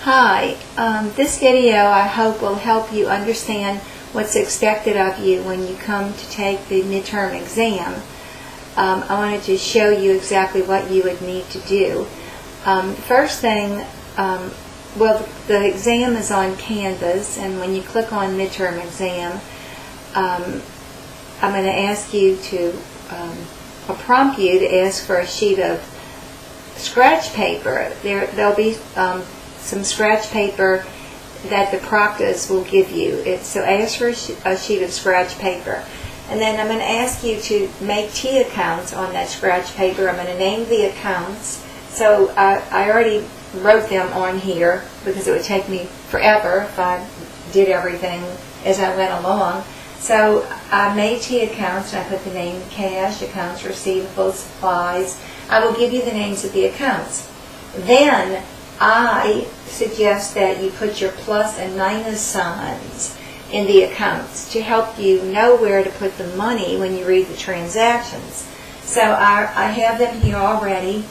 Hi, this video I hope will help you understand what's expected of you when you come to take the midterm exam. I wanted to show you exactly what you would need to do. First thing, well, the exam is on Canvas, and when you click on midterm exam, I'm going to ask you to, I'll prompt you to ask for a sheet of scratch paper. There'll be some scratch paper that the proctors will give you. So ask for a sheet of scratch paper. And then I'm going to ask you to make T accounts on that scratch paper. I'm going to name the accounts. So I already wrote them on here because it would take me forever if I did everything as I went along. So I made T accounts and I put the name cash, accounts receivable, supplies. I will give you the names of the accounts. Then I suggest that you put your plus and minus signs in the accounts to help you know where to put the money when you read the transactions. So I have them here already.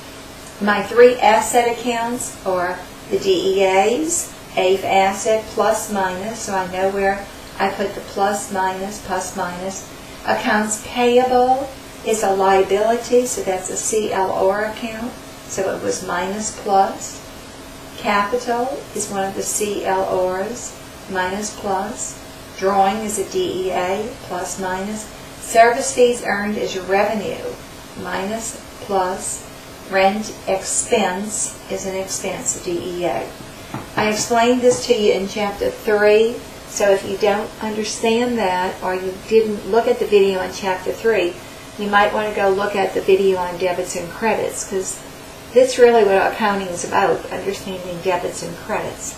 My three asset accounts are the DEAs, A for asset, plus minus, so I know where I put the plus minus. Accounts payable is a liability, so that's a CLR account, so it was minus plus. Capital is one of the CLRs, minus plus. Drawing is a DEA, plus minus. Service fees earned is your revenue, minus plus. Rent expense is an expense, a DEA. I explained this to you in Chapter 3, so if you don't understand that or you didn't look at the video on Chapter 3, you might want to go look at the video on debits and credits, because that's really what accounting is about, understanding debits and credits.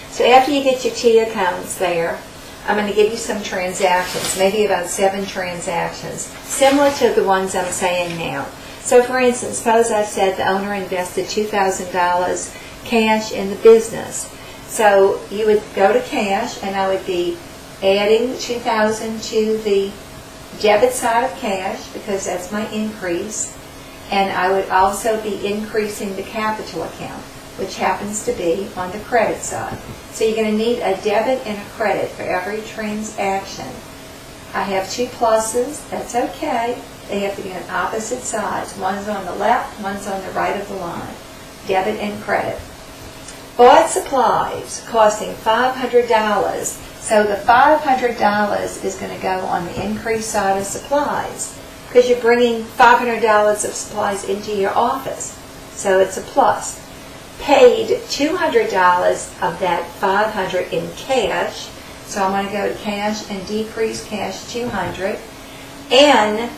So after you get your T accounts there, I'm going to give you some transactions, maybe about 7 transactions, similar to the ones I'm saying now. So for instance, suppose I said the owner invested $2,000 cash in the business. So you would go to cash, and I would be adding $2,000 to the debit side of cash, because that's my increase. And I would also be increasing the capital account, which happens to be on the credit side. So you're going to need a debit and a credit for every transaction. I have 2 pluses. That's okay. They have to be on opposite sides. One's on the left, one's on the right of the line. Debit and credit. Bought supplies costing $500. So the $500 is going to go on the increased side of supplies, because you're bringing $500 of supplies into your office. So it's a plus. Paid $200 of that $500 in cash. So I'm going to go to cash and decrease cash $200. And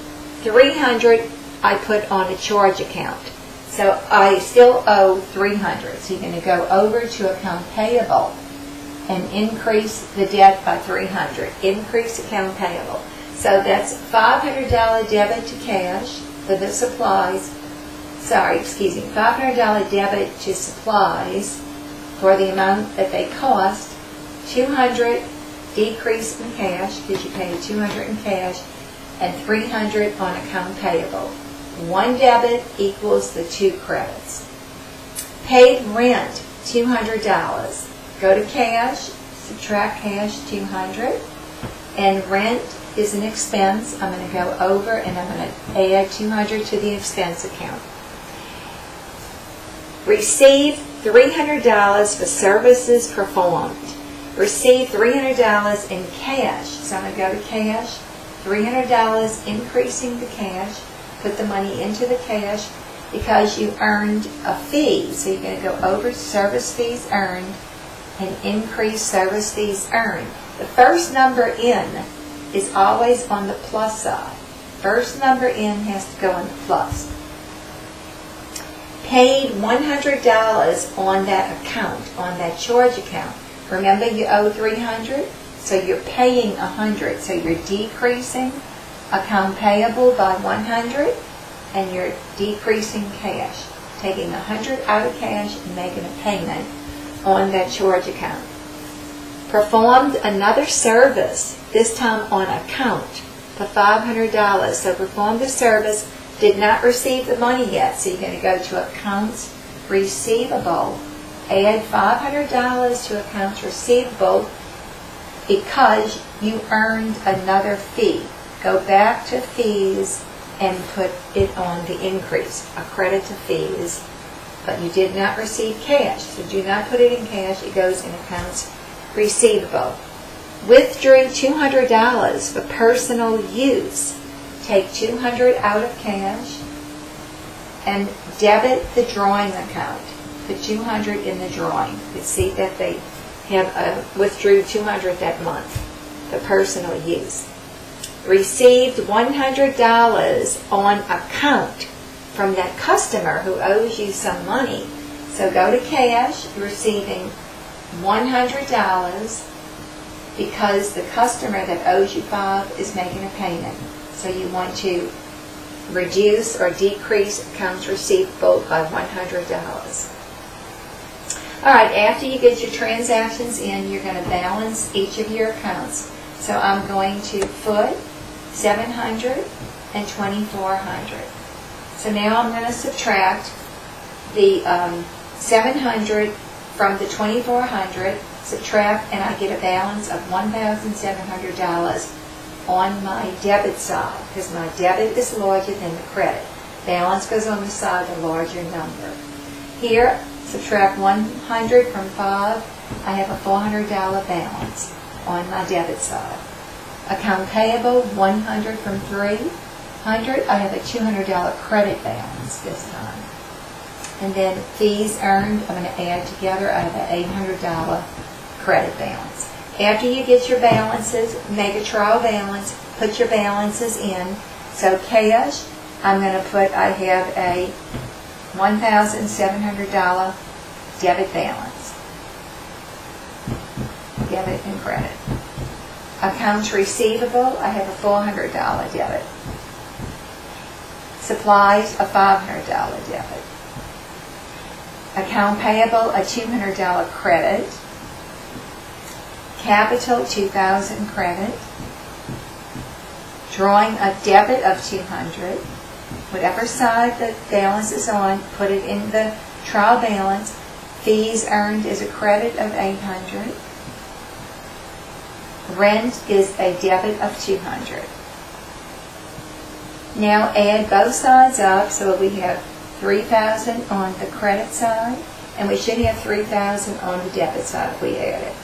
$300 I put on a charge account. So I still owe $300. So you're going to go over to account payable and increase the debt by $300. Increase account payable. So that's $500 debit to cash for the supplies. $500 debit to supplies for the amount that they cost. $200 decrease in cash, because you paid $200 in cash, and $300 on account payable. 1 debit equals the 2 credits. Paid rent, $200. Go to cash, subtract cash, $200, and rent is an expense. I'm going to go over and I'm going to add $200 to the expense account. Receive $300 for services performed. Receive $300 in cash. So I'm going to go to cash, $300 increasing the cash, put the money into the cash because you earned a fee. So you're going to go over service fees earned and increase service fees earned. The first number in is always on the plus side. First number in has to go on the plus. Paid $100 on that account, on that charge account. Remember, you owe $300, so you're paying $100. So you're decreasing account payable by $100, and you're decreasing cash, taking $100 out of cash and making a payment on that charge account. Performed another service, this time on account, for $500. So performed a service, did not receive the money yet. So you're going to go to accounts receivable, add $500 to accounts receivable because you earned another fee. Go back to fees and put it on the increase, a credit to fees, but you did not receive cash, so do not put it in cash. It goes in accounts receivable. Withdrew $200 for personal use. Take $200 out of cash and debit the drawing account. Put $200 in the drawing. You can see that they have withdrew $200 that month for personal use. Received $100 on account from that customer who owes you some money. So go to cash, you're receiving $100 because the customer that owes you $5 is making a payment. So you want to reduce or decrease accounts receivable by $100. All right, after you get your transactions in, you're going to balance each of your accounts. So I'm going to put $700 and $2,400. So now I'm going to subtract the $700 from the $2,400, subtract, and I get a balance of $1,700 on my debit side, because my debit is larger than the credit. Balance goes on the side of a larger number. Here, subtract 100 from 5, I have a $400 balance on my debit side. Account payable, 100 from 300, I have a $200 credit balance this time. And then fees earned, I'm going to add together, I have an $800 credit balance. After you get your balances, make a trial balance, put your balances in. So cash, I'm going to put, I have a $1,700 debit balance. Debit and credit. Accounts receivable, I have a $400 debit. Supplies, a $500 debit. Account payable, a $200 credit. Capital, $2,000 credit. Drawing a debit of $200. Whatever side the balance is on, put it in the trial balance. Fees earned is a credit of $800. Rent is a debit of $200. Now add both sides up, so we have $3,000 on the credit side, and we should have $3,000 on the debit side if we add it.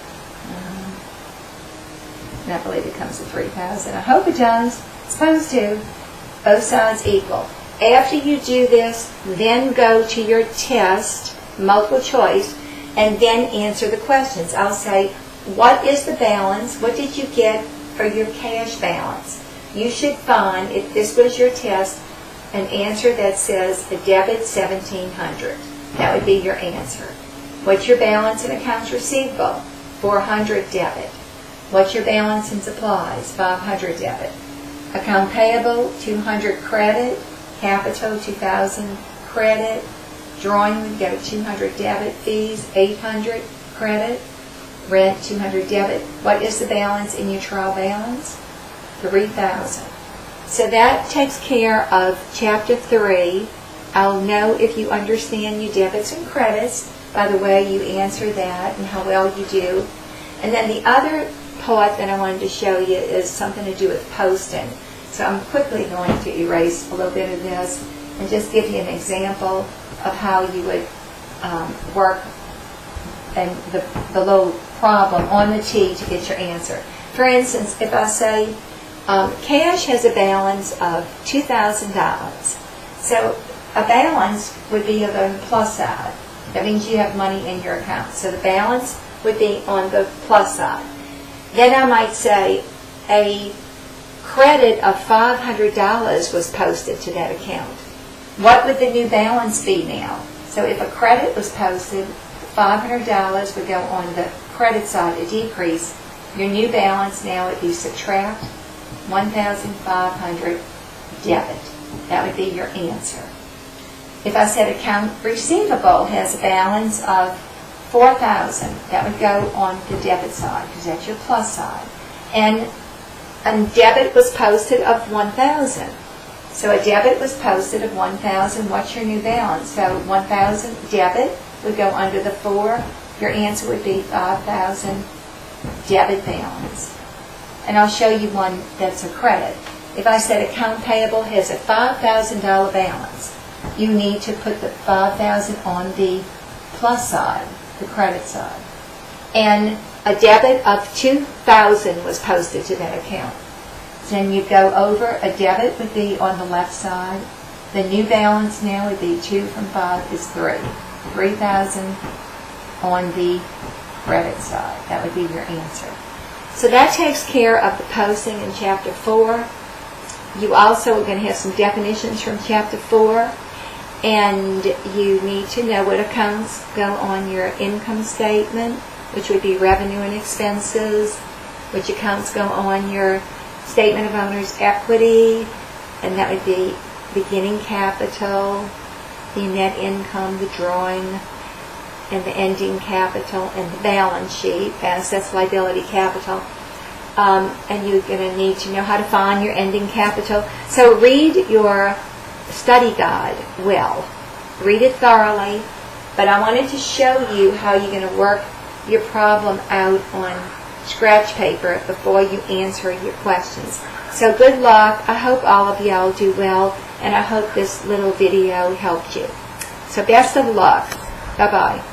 And I believe it comes to $3,000. I hope it does. It's supposed to. Both sides equal. After you do this, then go to your test, multiple choice, and then answer the questions. I'll say, what is the balance? What did you get for your cash balance? You should find, if this was your test, an answer that says a debit $1,700. That would be your answer. What's your balance in accounts receivable? $400 debit. What's your balance in supplies? $500 debit. Account payable, $200 credit. Capital, $2,000 credit. Drawing would go $200 debit. Fees, $800 credit. Rent, $200 debit. What is the balance in your trial balance? $3,000. So that takes care of Chapter 3. I'll know if you understand your debits and credits by the way you answer that and how well you do. And then the other part that I wanted to show you is something to do with posting. So I'm quickly going to erase a little bit of this and just give you an example of how you would work and the little problem on the T to get your answer. For instance, if I say cash has a balance of $2,000. So a balance would be on the plus side. That means you have money in your account. So the balance would be on the plus side. Then I might say a credit of $500 was posted to that account. What would the new balance be now? So if a credit was posted, $500 would go on the credit side, a decrease. Your new balance now would be subtract $1,500 debit. That would be your answer. If I said account receivable has a balance of $4,000, that would go on the debit side because that's your plus side. And a debit was posted of $1,000. So a debit was posted of $1,000. What's your new balance? So $1,000 debit would go under the 4. Your answer would be 5,000 debit balance. And I'll show you one that's a credit. If I said account payable has a $5,000 balance, you need to put the 5,000 on the plus side, the credit side. And a debit of 2,000 was posted to that account. So then you go over, a debit would be on the left side. The new balance now would be 2 from 5 is 3. 3,000 on the credit side. That would be your answer. So that takes care of the posting in Chapter 4. You also are going to have some definitions from Chapter 4. And you need to know what accounts go on your income statement, which would be revenue and expenses, which accounts go on your statement of owner's equity, and that would be beginning capital, the net income, the drawing, and the ending capital, and the balance sheet, assets, liability, capital. And you're going to need to know how to find your ending capital. So read your study guide well. Read it thoroughly. But I wanted to show you how you're going to work your problem out on scratch paper before you answer your questions. So good luck. I hope all of y'all do well, and I hope this little video helped you. So best of luck. Bye-bye.